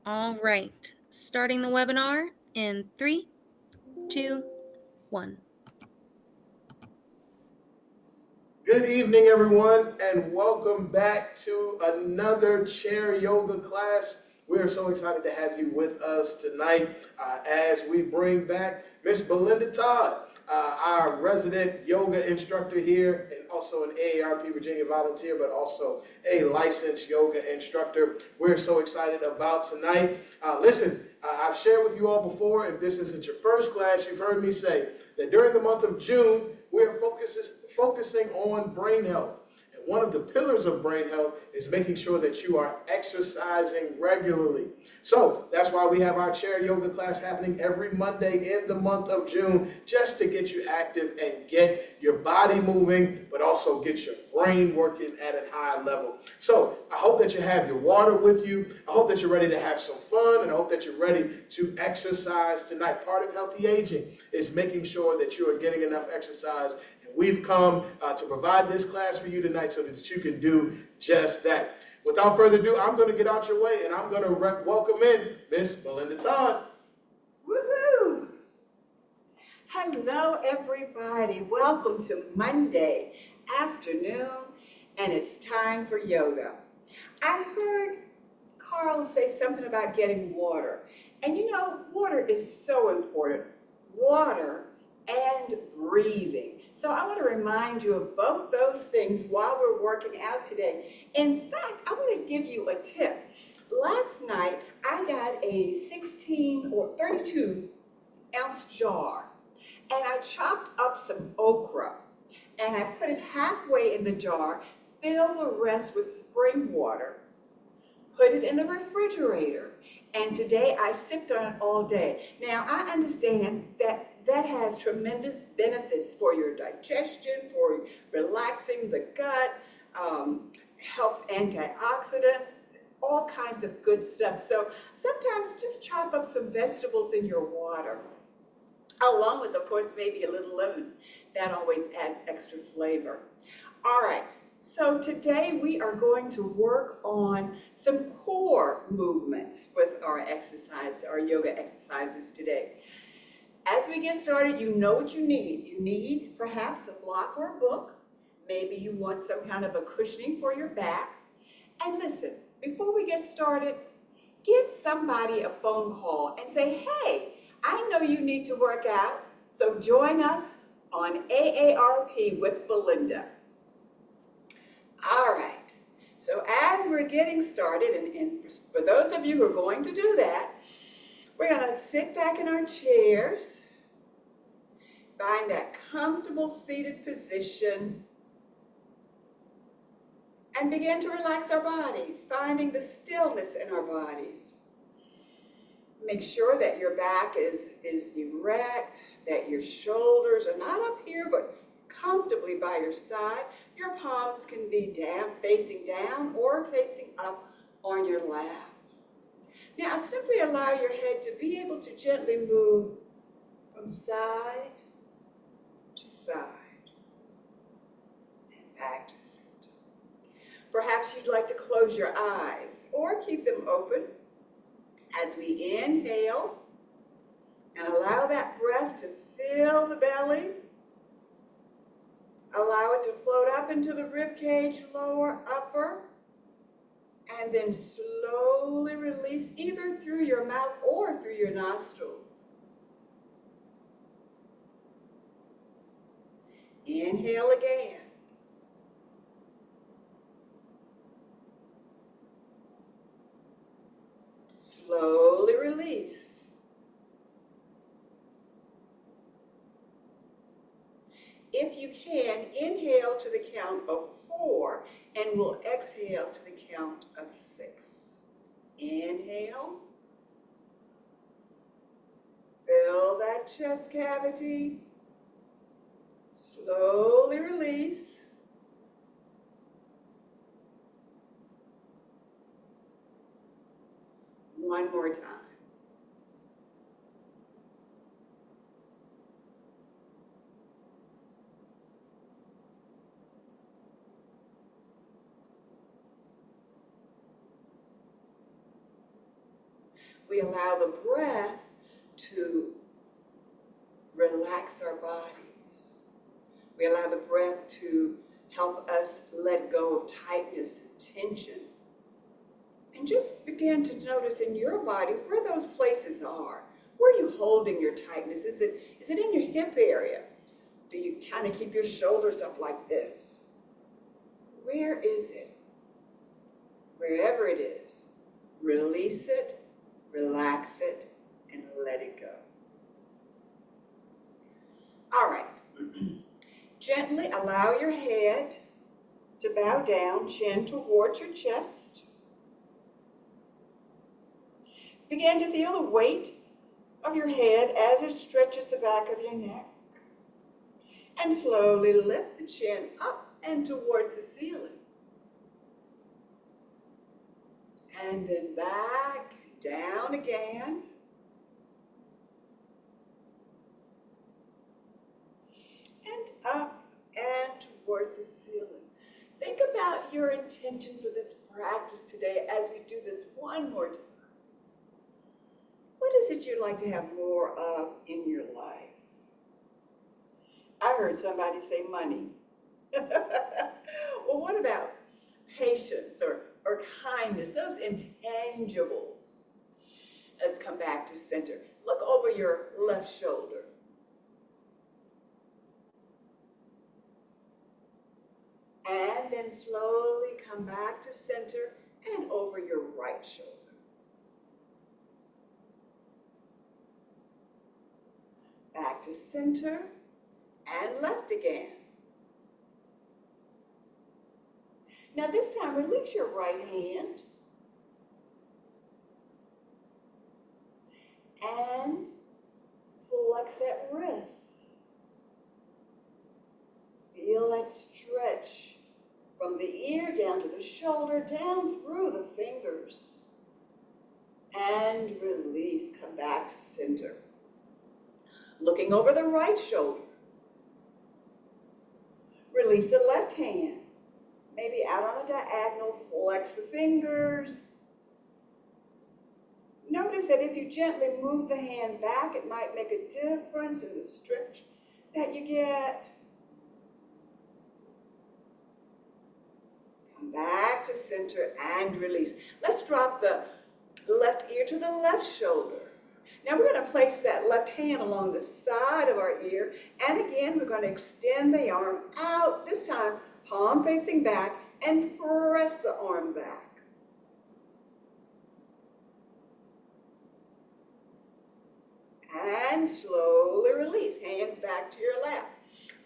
All right, starting the webinar in 3, 2, 1. Good evening, everyone, and welcome back to another chair yoga class. We are so excited to have you with us tonight as we bring back Miss Belinda Todd, our resident yoga instructor here, and also an AARP Virginia volunteer, but also a licensed yoga instructor. We're so excited about tonight. Listen, I've shared with you all before, if this isn't your first class, you've heard me say that during the month of June, we are focusing on brain health. And one of the pillars of brain health is making sure that you are exercising regularly. So that's why we have our chair yoga class happening every Monday in the month of June, just to get you active and get your body moving, but also get your brain working at a high level. So I hope that you have your water with you. I hope that you're ready to have some fun, and I hope that you're ready to exercise tonight. Part of healthy aging is making sure that you are getting enough exercise. We've come to provide this class for you tonight so that you can do just that. Without further ado, I'm going to get out your way and I'm going to welcome in Miss Belinda Todd. Woohoo! Hello, everybody. Welcome to Monday afternoon, and it's time for yoga. I heard Carl say something about getting water. And you know, water is so important. Water and breathing. So I want to remind you of both those things while we're working out today. In fact, I want to give you a tip. Last night, I got a 16 or 32-ounce jar, and I chopped up some okra, and I put it halfway in the jar, fill the rest with spring water, put it in the refrigerator, and today I sipped on it all day. Now, I understand that that has tremendous benefits for your digestion, for relaxing the gut, helps antioxidants, all kinds of good stuff. So sometimes just chop up some vegetables in your water, along with, of course, maybe a little lemon. That always adds extra flavor. All right. So today we are going to work on some core movements with our exercise, our yoga exercises today. As we get started, you know what you need. You need perhaps a block or a book. Maybe you want some kind of a cushioning for your back. And listen, before we get started, give somebody a phone call and say, hey, I know you need to work out, so join us on AARP with Belinda. All right, so as we're getting started, and for those of you who are going to do that, we're going to sit back in our chairs, find that comfortable seated position, and begin to relax our bodies, finding the stillness in our bodies. Make sure that your back is erect, that your shoulders are not up here, but comfortably by your side. Your palms can be facing down or facing up on your lap. Now, simply allow your head to be able to gently move from side to side and back to center. Perhaps you'd like to close your eyes or keep them open as we inhale and allow that breath to fill the belly. Allow it to float up into the rib cage, lower, upper, and then slowly release either through your mouth or through your nostrils. Inhale again. Slowly release. If you can, inhale to the count of 4, and we'll exhale to the count of 6. Inhale. Fill that chest cavity. Slowly release. One more time. We allow the breath to relax our bodies. We allow the breath to help us let go of tightness and tension. And just begin to notice in your body where those places are. Where are you holding your tightness? Is it in your hip area? Do you kind of keep your shoulders up like this? Where is it? Wherever it is, release it, relax it, and let it go. All right. Gently allow your head to bow down, chin towards your chest. Begin to feel the weight of your head as it stretches the back of your neck. And slowly lift the chin up and towards the ceiling. And then back, down again. And up and towards the ceiling. Think about your intention for this practice today as we do this one more time. What is it you'd like to have more of in your life? I heard somebody say money. Well, what about patience or kindness, those intangibles? Let's come back to center. Look over your left shoulder. And then slowly come back to center and over your right shoulder. Back to center and left again. Now this time, release your right hand and flex that wrist. Feel that stretch from the ear down to the shoulder, down through the fingers. And release, come back to center. Looking over the right shoulder. Release the left hand. Maybe out on a diagonal, flex the fingers. Notice that if you gently move the hand back, it might make a difference in the stretch that you get. Come back to center and release. Let's drop the left ear to the left shoulder. Now we're going to place that left hand along the side of our ear, and again we're going to extend the arm out, this time palm facing back, and press the arm back. And slowly release, hands back to your lap.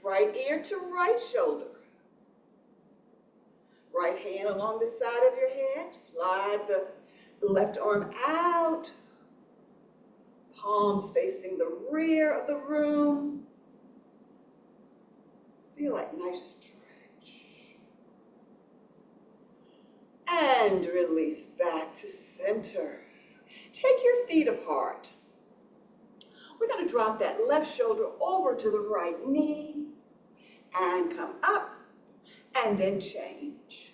Right ear to right shoulder. Right hand along the side of your head, slide the left arm out. Palms facing the rear of the room. Feel like nice stretch. And release back to center. Take your feet apart. We're going to drop that left shoulder over to the right knee and come up and then change.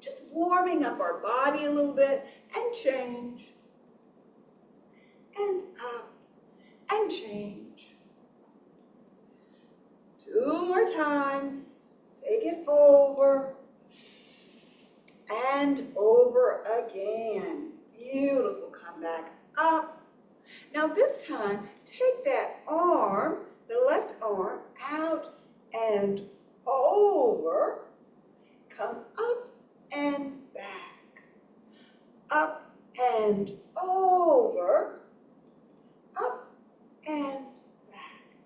Just warming up our body a little bit and change. And up and change. 2 more times. Take it over and over again. Beautiful. Come back up. Now this time, take that arm, the left arm, out and over. Come up and back. Up and over. Up and back.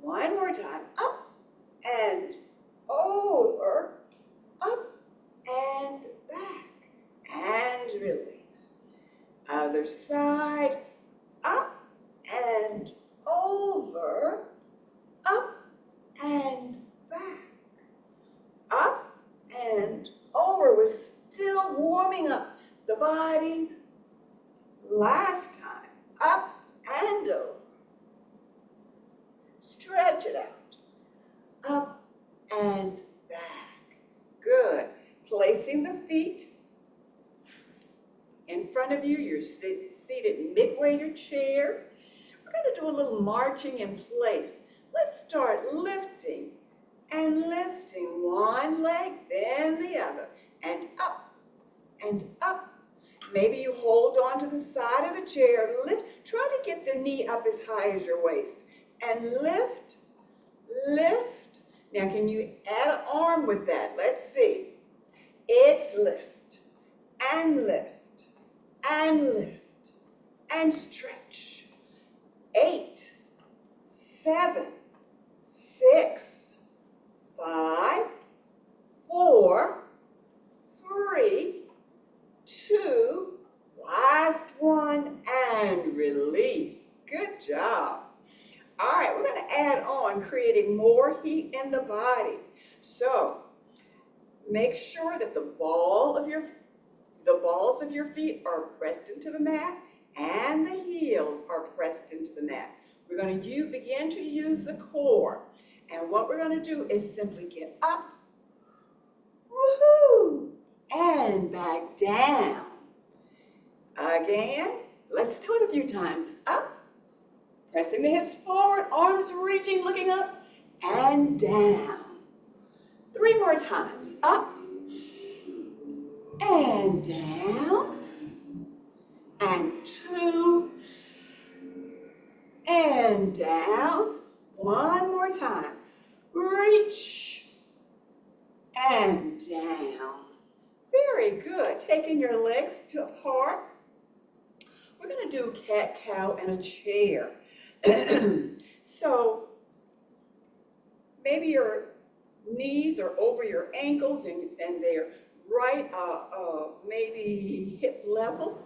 One more time. Up and over. Up and back. And release. Other side. Up and over. Up and back. Up and over. We're still warming up the body. Last time. Up and over. Stretch it out. Up and back. Good. Placing the feet In front of you, you're seated midway your chair. We're going to do a little marching in place. Let's start lifting and lifting one leg, then the other, and up and up. Maybe you hold on to the side of the chair. Lift. Try to get the knee up as high as your waist. And lift, lift. Now, can you add an arm with that? Let's see. It's lift and lift and lift and stretch. 8, 7, 6, 5, 4, 3, 2, last one, and release. Good job. All right, we're going to add on creating more heat in the body. So make sure that the balls of your feet are pressed into the mat and the heels are pressed into the mat. We're going to begin to use the core. And what we're going to do is simply get up, woohoo, and back down. Again, let's do it a few times. Up, pressing the hips forward, arms reaching, looking up, and down. 3 more times. Up, and down, and 2, and down. 1 more time. Reach, and down. Very good. Taking your legs apart. We're going to do cat, cow, and a chair. So maybe your knees are over your ankles and they're right, maybe hip level.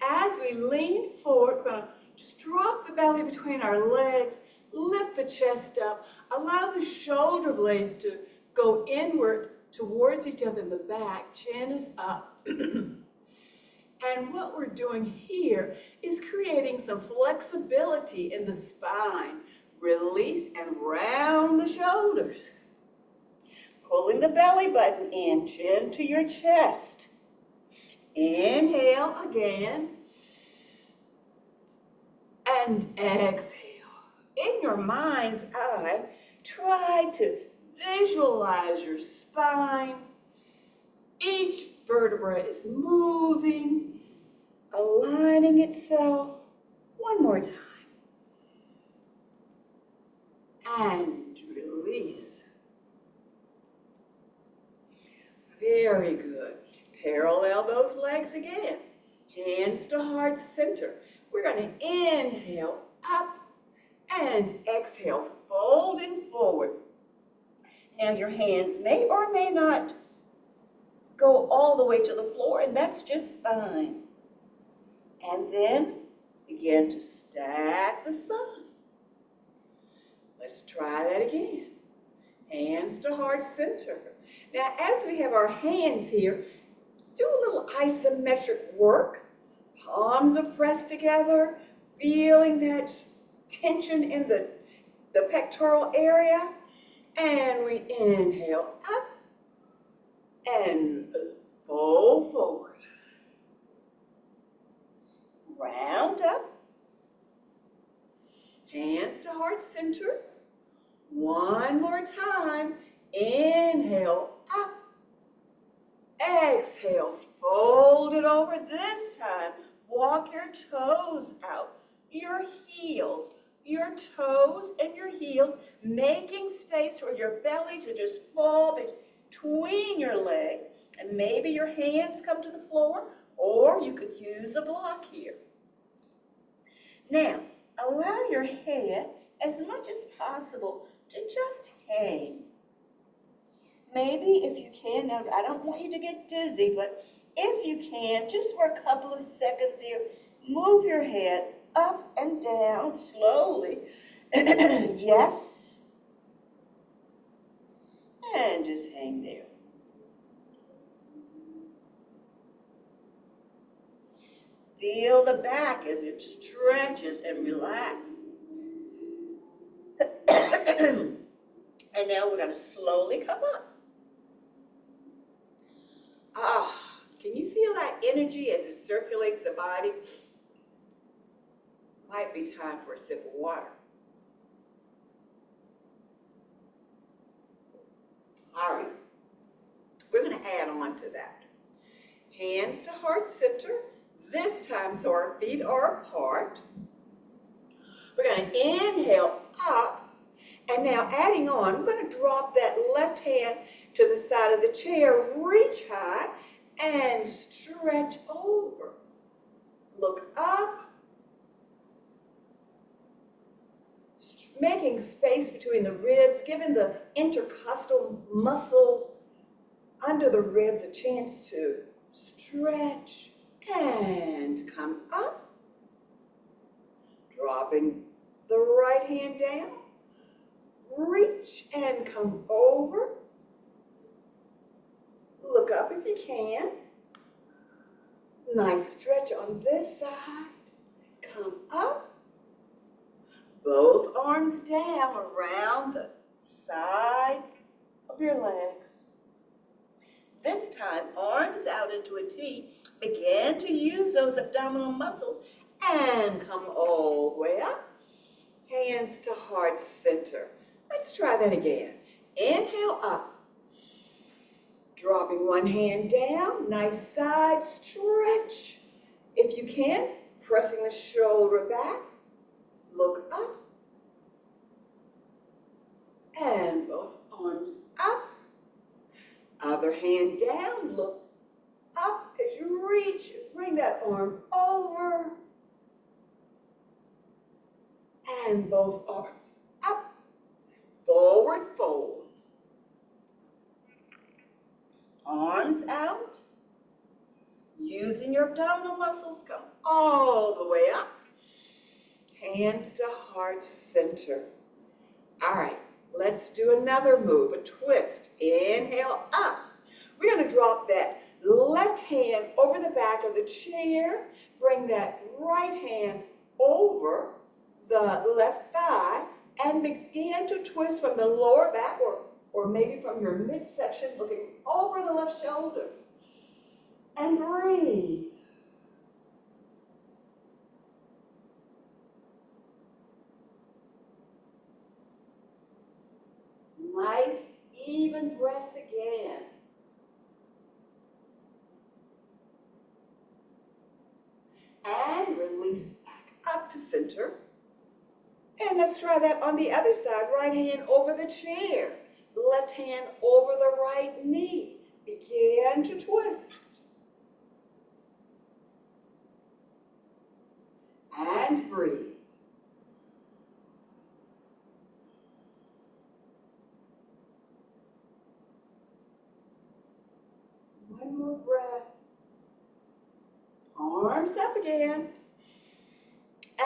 As we lean forward, we're going to just drop the belly between our legs, lift the chest up, allow the shoulder blades to go inward towards each other in the back, chin is up. And what we're doing here is creating some flexibility in the spine. Release and round the shoulders. Pulling the belly button in, chin to your chest. Inhale again. And exhale. In your mind's eye, try to visualize your spine. Each vertebra is moving, aligning itself. One more time. And release. Very good. Parallel those legs again. Hands to heart center. We're going to inhale up and exhale, folding forward. Now your hands may or may not go all the way to the floor, and that's just fine. And then begin to stack the spine. Let's try that again. Hands to heart center. Now, as we have our hands here, do a little isometric work. Palms are pressed together, feeling that tension in the pectoral area. And we inhale up and fold forward. Round up. Hands to heart center. One more time. Inhale up. Exhale. Fold it over. This time, walk your toes out. Your heels, your toes and your heels, making space for your belly to just fall between your legs. And maybe your hands come to the floor, or you could use a block here. Now, allow your head as much as possible to just hang. Maybe if you can, now I don't want you to get dizzy, but if you can, just for a couple of seconds here, move your head up and down slowly. Yes. And just hang there. Feel the back as it stretches and relaxes. And now we're going to slowly come up. Can you feel that energy as it circulates the body. Might be time for a sip of water. All right, we're going to add on to that. Hands to heart center, this time so our feet are apart. We're going to inhale up, and now adding on, I'm going to drop that left hand to the side of the chair, reach high, and stretch over. Look up, making space between the ribs, giving the intercostal muscles under the ribs a chance to stretch and come up. Dropping the right hand down, reach and come over. Look up if you can. Nice stretch on this side. Come up. Both arms down around the sides of your legs. This time, arms out into a T. Begin to use those abdominal muscles and come all the way up. Hands to heart center. Let's try that again. Inhale up. Dropping one hand down, nice side stretch. If you can, pressing the shoulder back, look up. And both arms up. Other hand down, look up as you reach. Bring that arm over. And both arms up. Forward fold. Arms out. Using your abdominal muscles, come all the way up. Hands to heart center. All right, let's do another move, a twist. Inhale up. We're going to drop that left hand over the back of the chair. Bring that right hand over the left thigh and begin to twist from the lower back or maybe from your midsection, looking over the left shoulder. And breathe. Nice, even breaths again. And release back up to center. And let's try that on the other side. Right hand over the chair. Left hand over the right knee. Begin to twist. And breathe. One more breath. Arms up again.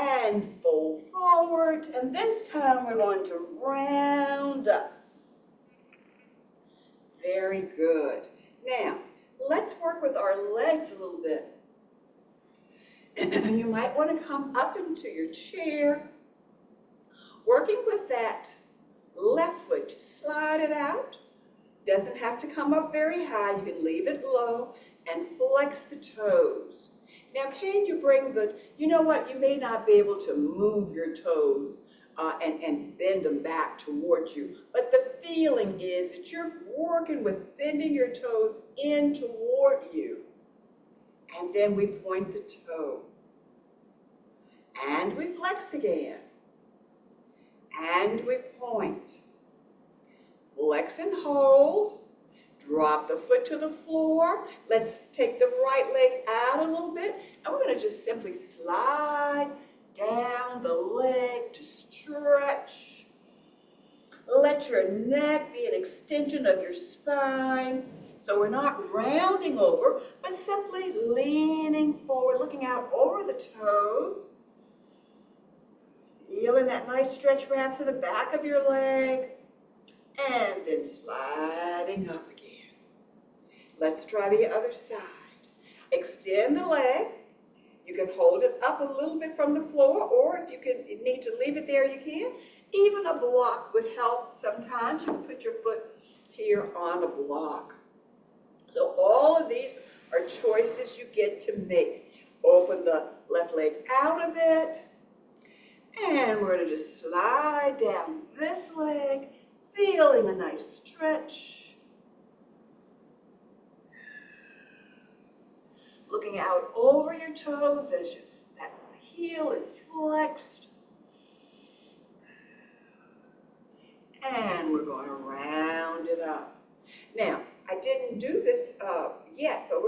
And fold forward. And this time we're going to round up. Very good. Now, let's work with our legs a little bit. You might want to come up into your chair. Working with that left foot, just slide it out. Doesn't have to come up very high. You can leave it low and flex the toes. Now, can you bring the, you know what, you may not be able to move your toes and bend them back towards you, but the feeling is that you're working with bending your toes in toward you. And then we point the toe. And we flex again. And we point. Flex and hold. Drop the foot to the floor. Let's take the right leg out a little bit. And we're going to just simply slide down the leg to stretch. Let your neck be an extension of your spine. So we're not rounding over, but simply leaning forward, looking out over the toes. Feeling that nice stretch wraps to the back of your leg. And then sliding up again. Let's try the other side. Extend the leg. You can hold it up a little bit from the floor, or if you need to leave it there, you can. Even a block would help sometimes. You can put your foot here on a block. So all of these are choices you get to make. Open the left leg out a bit. And we're going to just slide down this leg, feeling a nice stretch. Looking out over your toes as that heel is flexed. And we're going to round it up. Now, I didn't do this yet, but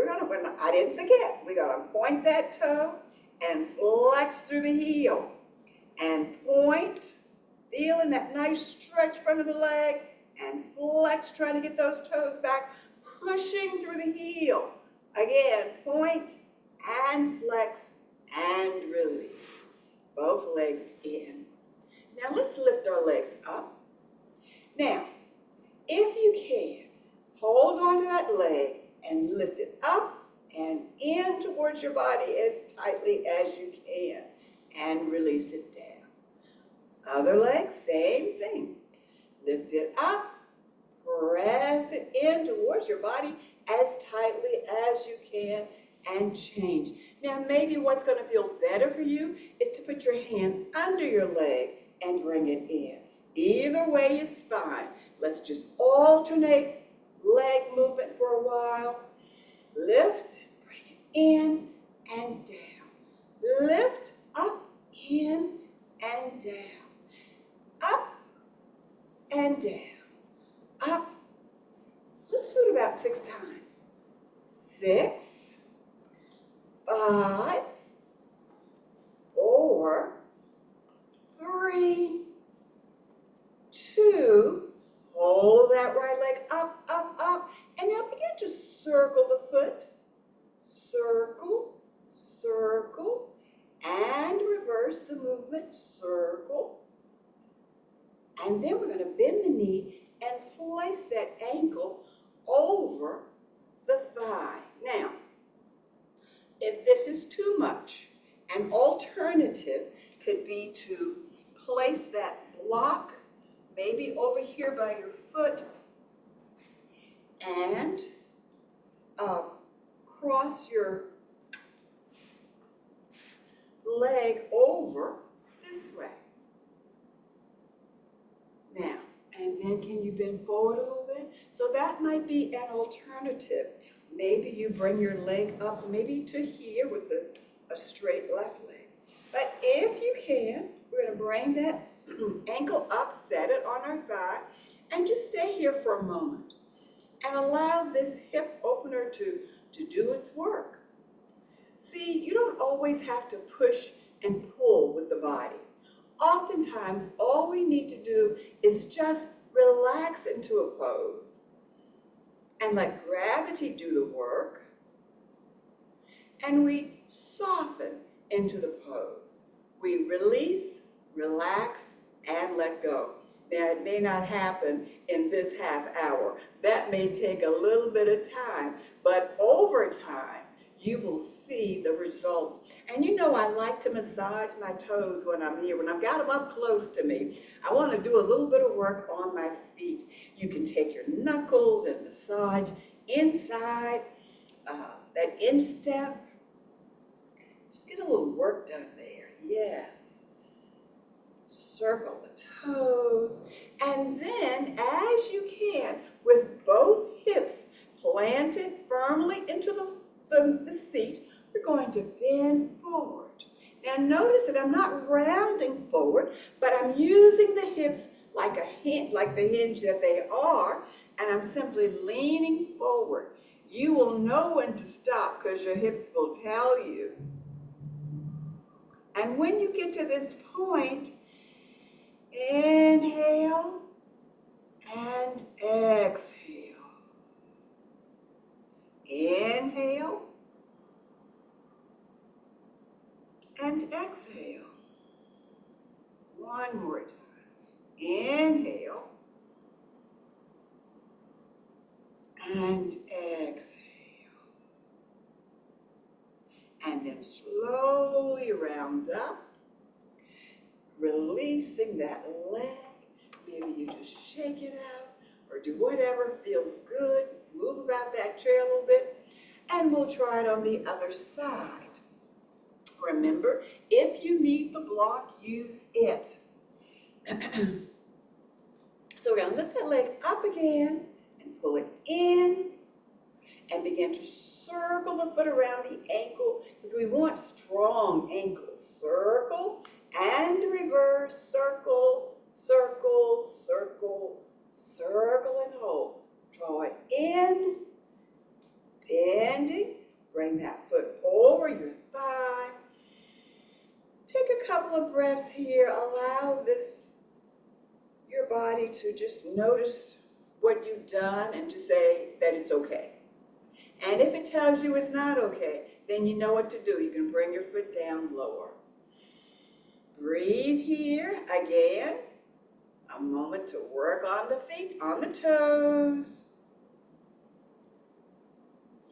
I didn't forget. We're going to point that toe and flex through the heel. And point, feeling that nice stretch front of the leg, and flex, trying to get those toes back, pushing through the heel. Again, point and flex and release. Both legs in. Now let's lift our legs up. Now, if you can, hold on to that leg and lift it up and in towards your body as tightly as you can and release it down. Other leg, same thing. Lift it up, press it in towards your body as tightly as you can and change. Now maybe what's going to feel better for you is to put your hand under your leg and bring it in. Either way is fine. Let's just alternate leg movement for a while. Lift, bring it in and down. Lift, up, in, and down. Up, and down. Up. Let's do it about 6 times. 6, 5, 4, 3, 2, hold that right leg up, up, up, and now begin to circle the foot. Circle, circle, and reverse the movement, circle. And then we're going to bend the knee and place that ankle over the thigh. Now, if this is too much, an alternative could be to place that block maybe over here by your foot and cross your leg over this way. Now, and then can you bend forward a little bit? So that might be an alternative. Maybe you bring your leg up maybe to here with a straight left leg. But if you can, we're going to bring that ankle up, set it on our thigh, and just stay here for a moment. And allow this hip opener to do its work. See, you don't always have to push and pull with the body. Oftentimes, all we need to do is just relax into a pose and let gravity do the work, and we soften into the pose. We release, relax, and let go. Now, it may not happen in this half hour. That may take a little bit of time, but over time, you will see the results. And you know I like to massage my toes when I'm here. When I've got them up close to me, I want to do a little bit of work on my feet. You can take your knuckles and massage inside, that instep. Just get a little work done there, yes. Circle the toes, and then as you can, with both hips planted firmly into the seat, we're going to bend forward. Now notice that I'm not rounding forward, but I'm using the hips like the hinge that they are, and I'm simply leaning forward. You will know when to stop because your hips will tell you. And when you get to this point, inhale and exhale. Inhale and exhale. One more time. Inhale and exhale. And then slowly round up, releasing that leg. Maybe you just shake it out or do whatever feels good. Move about that chair a little bit. And we'll try it on the other side. Remember, if you need the block, use it. So we're going to lift that leg up again and pull it in and begin to circle the foot around the ankle because we want strong ankles. Circle and reverse, circle, circle, circle, circle and hold. Draw it in, bending, bring that foot over your thigh. Take a couple of breaths here. Allow your body to just notice what you've done and to say that it's okay. And if it tells you it's not okay, then you know what to do. You can bring your foot down lower. Breathe here again. A moment to work on the feet, on the toes.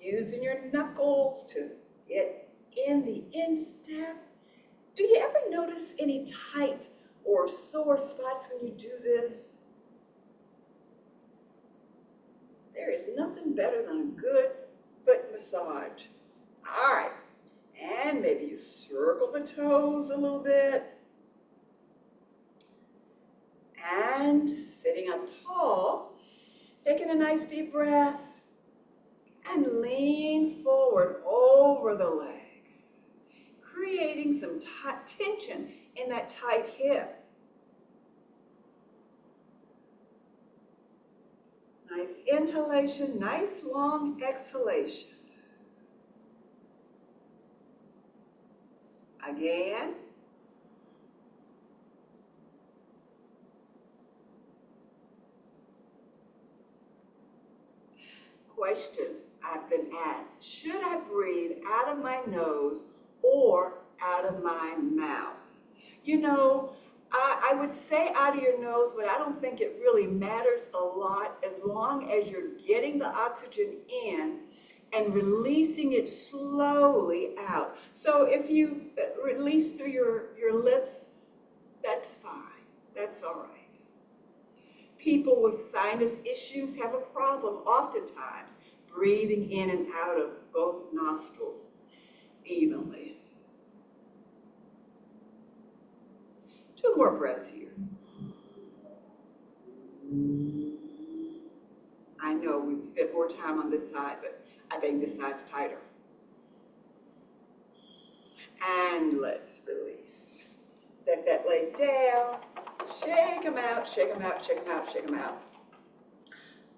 Using your knuckles to get in the instep. Do you ever notice any tight or sore spots when you do this? There is nothing better than a good foot massage. All right, and maybe you circle the toes a little bit. And sitting up tall, taking a nice deep breath, and lean forward over the legs, creating some tension in that tight hip. Nice inhalation, nice long exhalation. Again. Question I've been asked, should I breathe out of my nose or out of my mouth? You know, I would say out of your nose, but I don't think it really matters a lot as long as you're getting the oxygen in and releasing it slowly out. So if you release through your lips, that's fine. That's all right. People with sinus issues have a problem oftentimes breathing in and out of both nostrils evenly. 2 more breaths here. I know we've spent more time on this side, but I think this side's tighter. And let's release. Set that leg down. Shake them out, shake them out, shake them out, shake them out.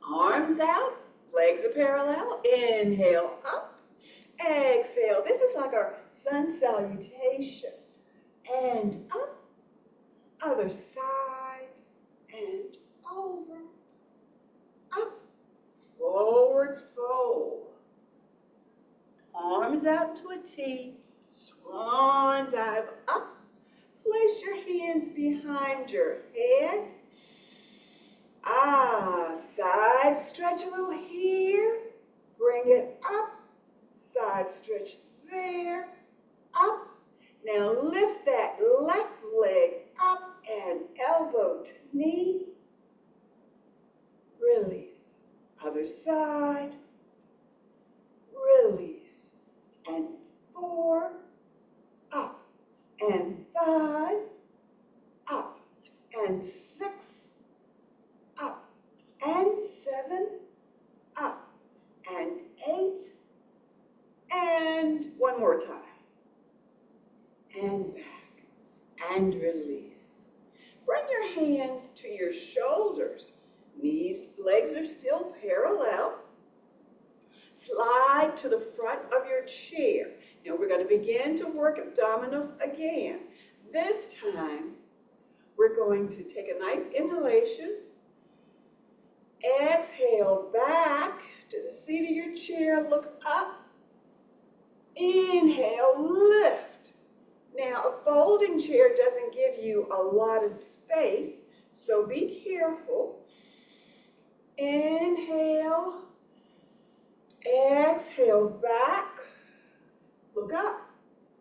Arms out, legs are parallel. Inhale up, exhale. This is like our sun salutation. And up, other side, and over, up, forward fold. Arms out to a T, swan dive up. Place your hands behind your head. Side stretch a little here. Bring it up. Side stretch there. Up. Now lift that left leg up and elbow to knee. Release. Other side. Release. And 4. Up. And 5, up, and 6, up, and 7, up, and 8, and 1 more time, and back, and release. Bring your hands to your shoulders. Knees, legs are still parallel. Slide to the front of your chair. Now we're going to begin to work abdominals again. This time, we're going to take a nice inhalation. Exhale back to the seat of your chair. Look up. Inhale, lift. Now, a folding chair doesn't give you a lot of space, so be careful. Inhale. Exhale back. Look up.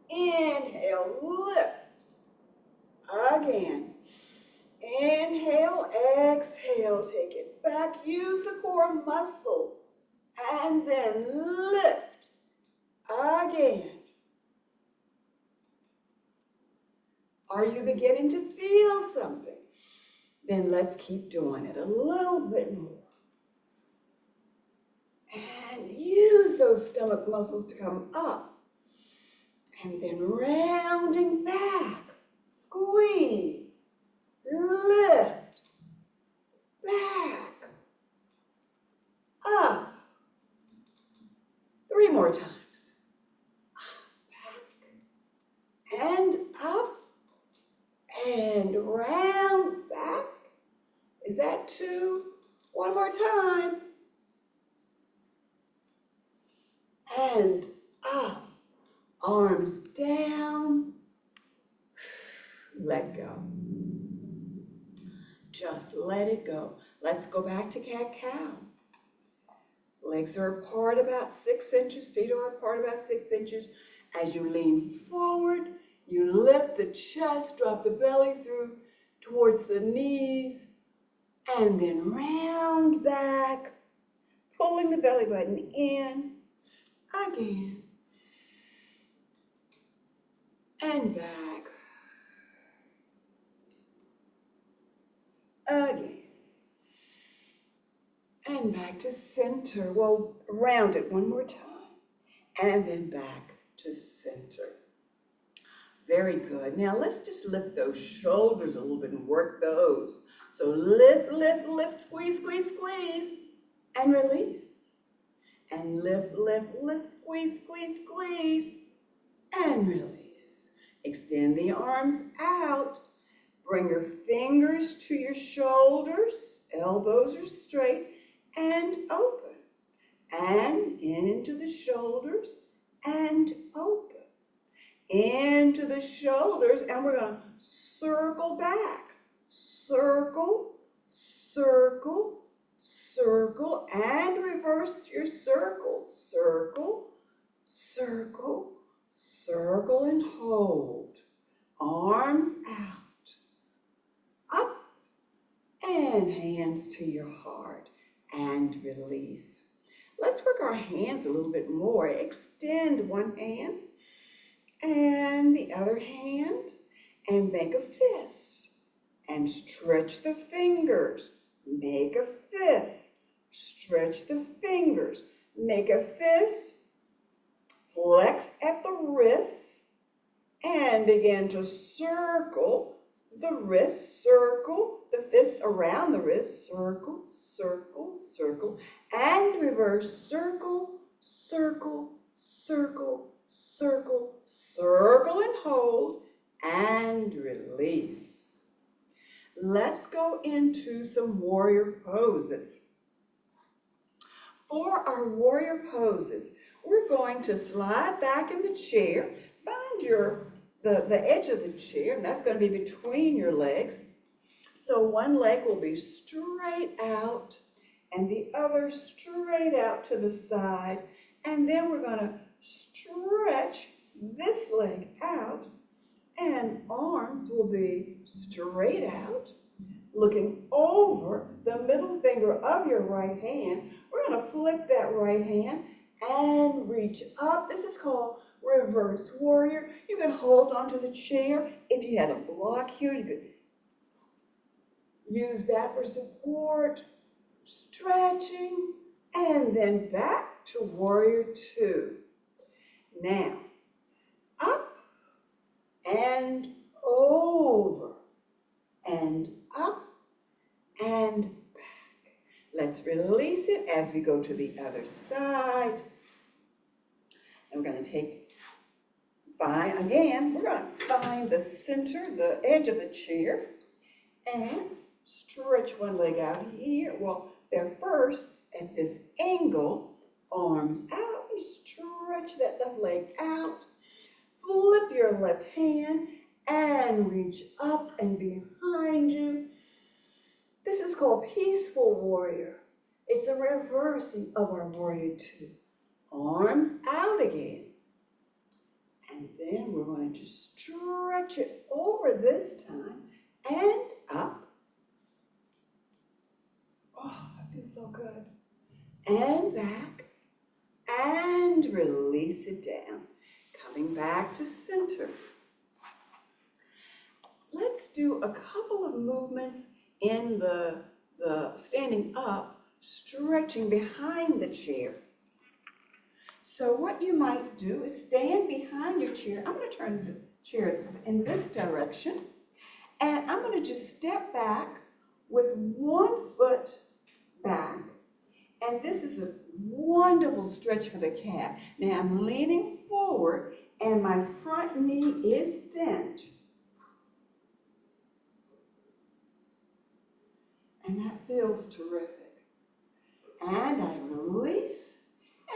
Inhale, lift. Again. Inhale, exhale, take it back. Use the core muscles. And then lift. Again. Are you beginning to feel something? Then let's keep doing it a little bit more. And use those stomach muscles to come up. And then rounding back. Squeeze. Lift. Back. Up. 3 more times. Back. And up. And round back. Is that 2? 1 more time. And up. Arms down. Let go. Just let it go. Let's go back to cat-cow. Legs are apart about 6 inches. Feet are apart about 6 inches. As you lean forward, you lift the chest, drop the belly through towards the knees, and then round back, pulling the belly button in. Again. And back. Again. And back to center. Well, round it 1 more time. And then back to center. Very good. Now let's just lift those shoulders a little bit and work those. So lift, lift, lift, squeeze, squeeze, squeeze, and release. And lift, lift, lift, squeeze, squeeze, squeeze, and release. Extend the arms out. Bring your fingers to your shoulders. Elbows are straight and open. And into the shoulders and open. Into the shoulders, and we're going to circle back. Circle, circle, circle, and reverse your circle. Circle, circle, circle, and hold. Arms out. Up, and hands to your heart, and release. Let's work our hands a little bit more. Extend one hand and the other hand, and make a fist, and stretch the fingers. Make a fist, stretch the fingers. Make a fist, flex at the wrists, and begin to circle the wrist. Circle the fist around the wrist. Circle, circle, circle, and reverse. Circle, circle, circle, circle, circle, and hold, and release. Let's go into some warrior poses. For our warrior poses, we're going to slide back in the chair, find the edge of the chair, and that's going to be between your legs. So one leg will be straight out, and the other straight out to the side, and then we're going to stretch this leg out, and arms will be straight out, looking over the middle finger of your right hand. We're going to flip that right hand and reach up. This is called reverse warrior. You can hold onto the chair. If you had a block here, you could use that for support. Stretching, and then back to warrior 2. Now, up and over, and up and back. Let's release it as we go to the other side. And we're going to we're going to find the center, the edge of the chair, and stretch one leg out here. Well, they're first at this angle, arms out, and stretch that left leg out. Flip your left hand and reach up and behind you. This is called peaceful warrior. It's a reversing of our warrior 2. Arms out again. And then we're going to stretch it over this time and up. Oh, that feels so good. And back and and release it down. Coming back to center. Let's do a couple of movements in the standing up, stretching behind the chair. So what you might do is stand behind your chair. I'm going to turn the chair in this direction, and I'm going to just step back with one foot back, and this is a wonderful stretch for the calf. Now I'm leaning forward, and my front knee is bent. And that feels terrific. And I release,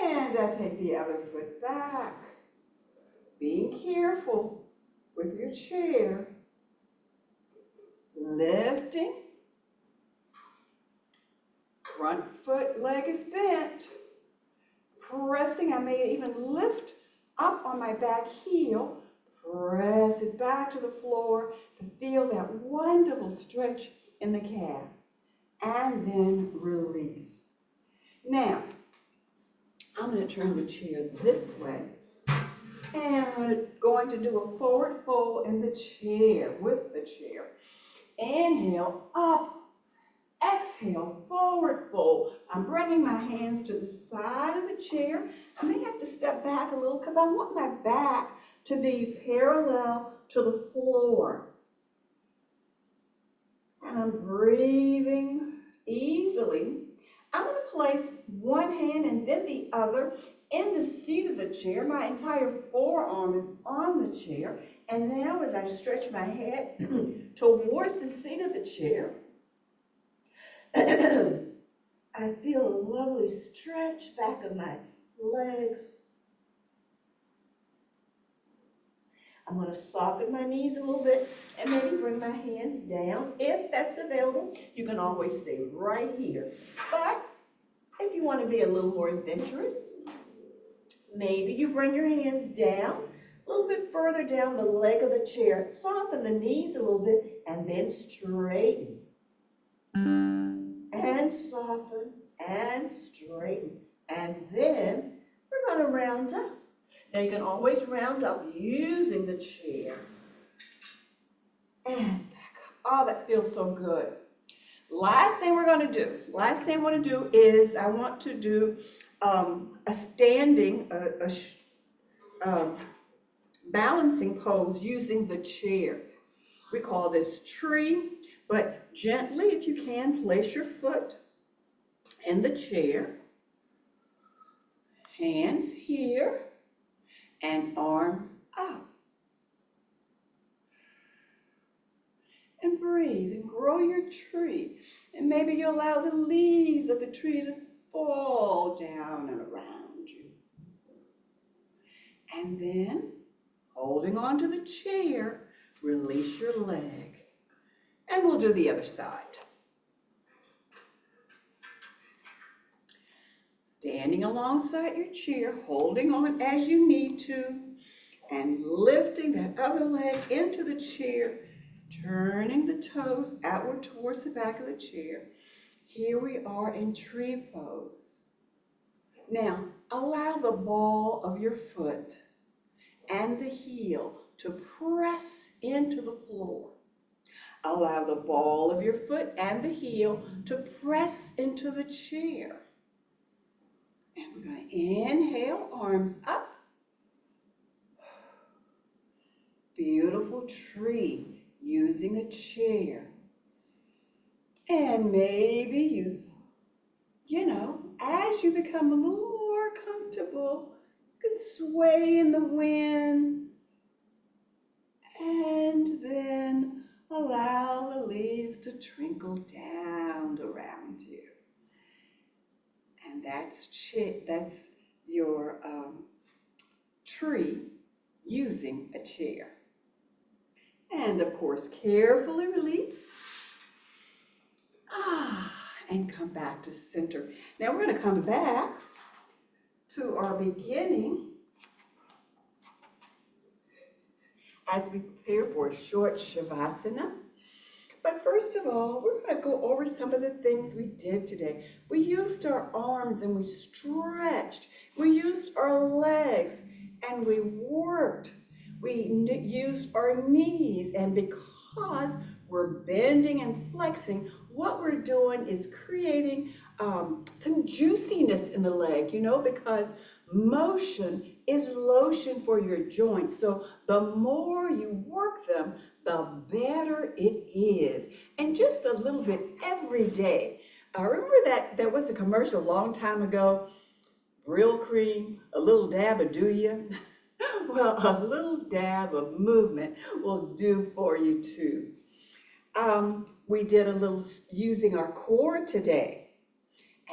and I take the other foot back. Being careful with your chair. Lifting. Front foot leg is bent. Pressing, I may even lift up on my back heel. Press it back to the floor to feel that wonderful stretch in the calf. And then release. Now, I'm going to turn the chair this way, and I'm going to do a forward fold in the chair, with the chair. Inhale, up. Exhale, forward fold. I'm bringing my hands to the side of the chair. I may have to step back a little because I want my back to be parallel to the floor. And I'm breathing easily. I'm going to place one hand and then the other in the seat of the chair. My entire forearm is on the chair. And now as I stretch my head towards the seat of the chair, I feel a lovely stretch back of my legs. I'm going to soften my knees a little bit and maybe bring my hands down. If that's available, you can always stay right here. But if you want to be a little more adventurous, maybe you bring your hands down, a little bit further down the leg of the chair. Soften the knees a little bit and then straighten. And soften and straighten. And then we're going to round up. Now you can always round up using the chair. And back up. Oh, that feels so good. Last thing we're going to do. Last thing I want to do is I want to do a standing, balancing pose using the chair. We call this tree, but gently, if you can, place your foot in the chair. Hands here. And arms up. And breathe and grow your tree. And maybe you allow the leaves of the tree to fall down and around you. And then, holding on to the chair, release your leg. And we'll do the other side. Standing alongside your chair, holding on as you need to, and lifting that other leg into the chair, turning the toes outward towards the back of the chair. Here we are in tree pose. Now, allow the ball of your foot and the heel to press into the floor. Allow the ball of your foot and the heel to press into the chair. And we're going to inhale, arms up. Beautiful tree using a chair. And maybe use, as you become a little more comfortable, you can sway in the wind. And then allow the leaves to trickle down around you. And that's your tree using a chair. And of course, carefully release. And come back to center. Now we're going to come back to our beginning as we prepare for a short Shavasana. But first of all, we're going to go over some of the things we did today. We used our arms and we stretched. We used our legs and we worked. We used our knees, and because we're bending and flexing, what we're doing is creating some juiciness in the leg, because motion is lotion for your joints. So the more you work them, the better it is. And just a little bit every day. I remember that there was a commercial a long time ago, Real Cream, a little dab of do ya? Well, a little dab of movement will do for you too. We did a little using our core today,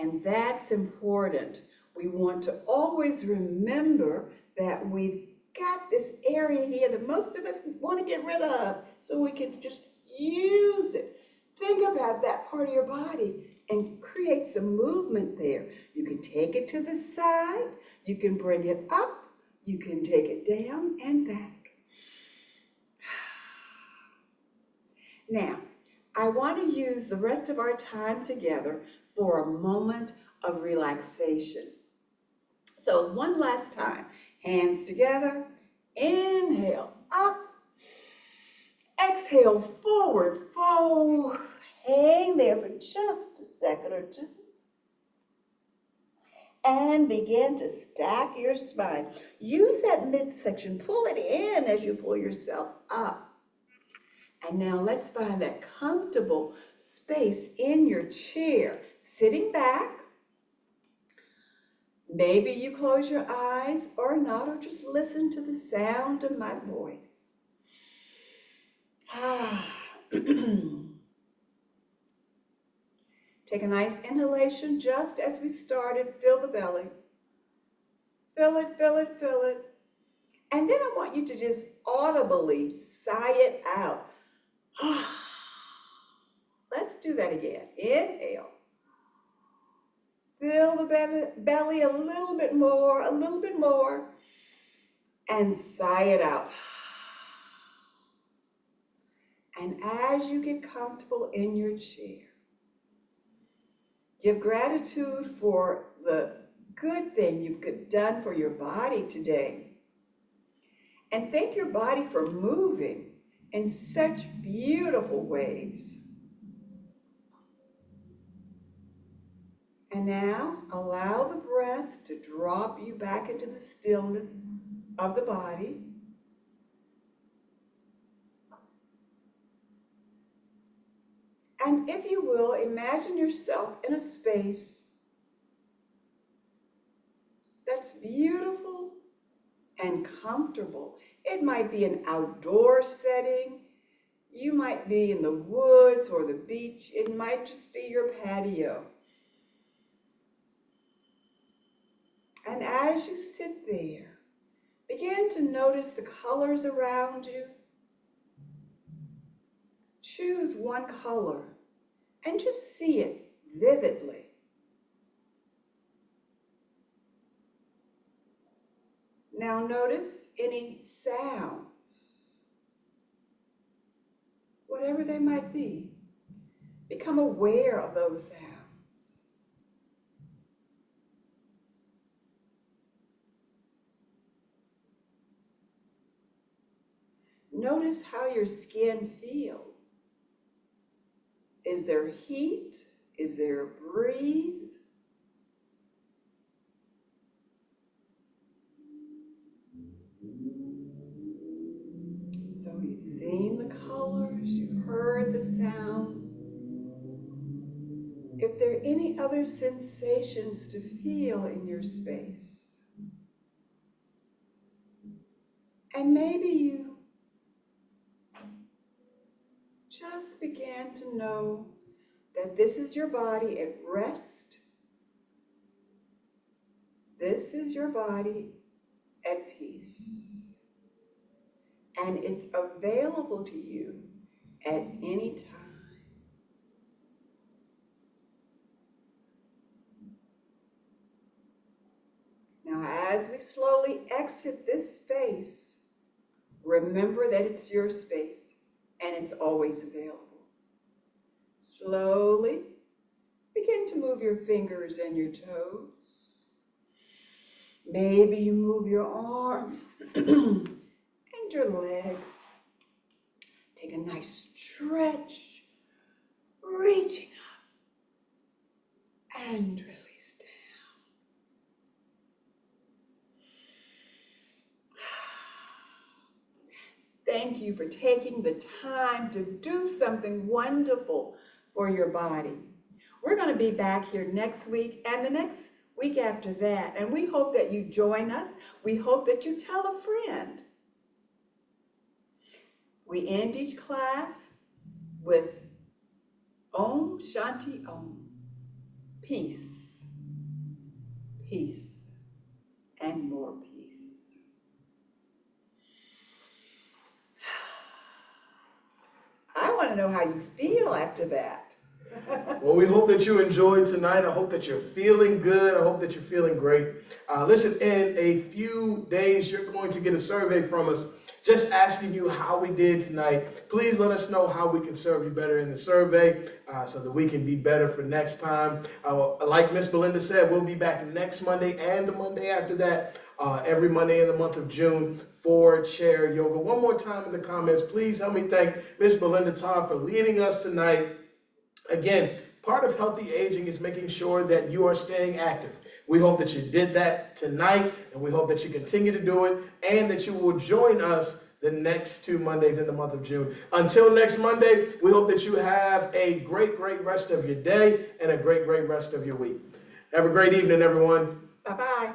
and that's important. We want to always remember that we've got this area here that most of us want to get rid of so we can just use it. Think about that part of your body and create some movement there. You can take it to the side, you can bring it up, you can take it down and back. Now, I want to use the rest of our time together for a moment of relaxation. So one last time, hands together, inhale, up, exhale, forward fold, hang there for just a second or two, and begin to stack your spine. Use that midsection, pull it in as you pull yourself up. And now let's find that comfortable space in your chair, sitting back. Maybe you close your eyes or not, or just listen to the sound of my voice. Take a nice inhalation just as we started. Fill the belly. Fill it, fill it, fill it. And then I want you to just audibly sigh it out. Let's do that again. Inhale. Fill the belly a little bit more, and sigh it out. And as you get comfortable in your chair, give gratitude for the good thing you've done for your body today. And thank your body for moving in such beautiful ways. And now allow the breath to drop you back into the stillness of the body. And if you will, imagine yourself in a space that's beautiful and comfortable. It might be an outdoor setting. You might be in the woods or the beach. It might just be your patio. And as you sit there, begin to notice the colors around you. Choose one color and just see it vividly. Now notice any sounds, whatever they might be. Become aware of those sounds. Notice how your skin feels. Is there heat? Is there a breeze? So you've seen the colors, you've heard the sounds. If there are any other sensations to feel in your space, and maybe you just began to know that this is your body at rest. This is your body at peace. And it's available to you at any time. Now, as we slowly exit this space, remember that it's your space and it's always available. Slowly begin to move your fingers and your toes. Maybe you move your arms and your legs. Take a nice stretch, reaching up and release down. Thank you for taking the time to do something wonderful for your body. We're going to be back here next week and the next week after that, and we hope that you join us. We hope that you tell a friend. We end each class with Om Shanti Om. Peace, peace, and more peace. I want to know how you feel after that. Well, we hope that you enjoyed tonight. I hope that you're feeling good. I hope that you're feeling great. Listen, in a few days, you're going to get a survey from us just asking you how we did tonight. Please let us know how we can serve you better in the survey so that we can be better for next time. Like Miss Belinda said, we'll be back next Monday and the Monday after that, every Monday in the month of June for chair yoga. One more time in the comments, please help me thank Miss Belinda Todd for leading us tonight. Again, part of healthy aging is making sure that you are staying active. We hope that you did that tonight, and we hope that you continue to do it, and that you will join us the next 2 Mondays in the month of June. Until next Monday, we hope that you have a great, great rest of your day and a great, great rest of your week. Have a great evening, everyone. Bye-bye.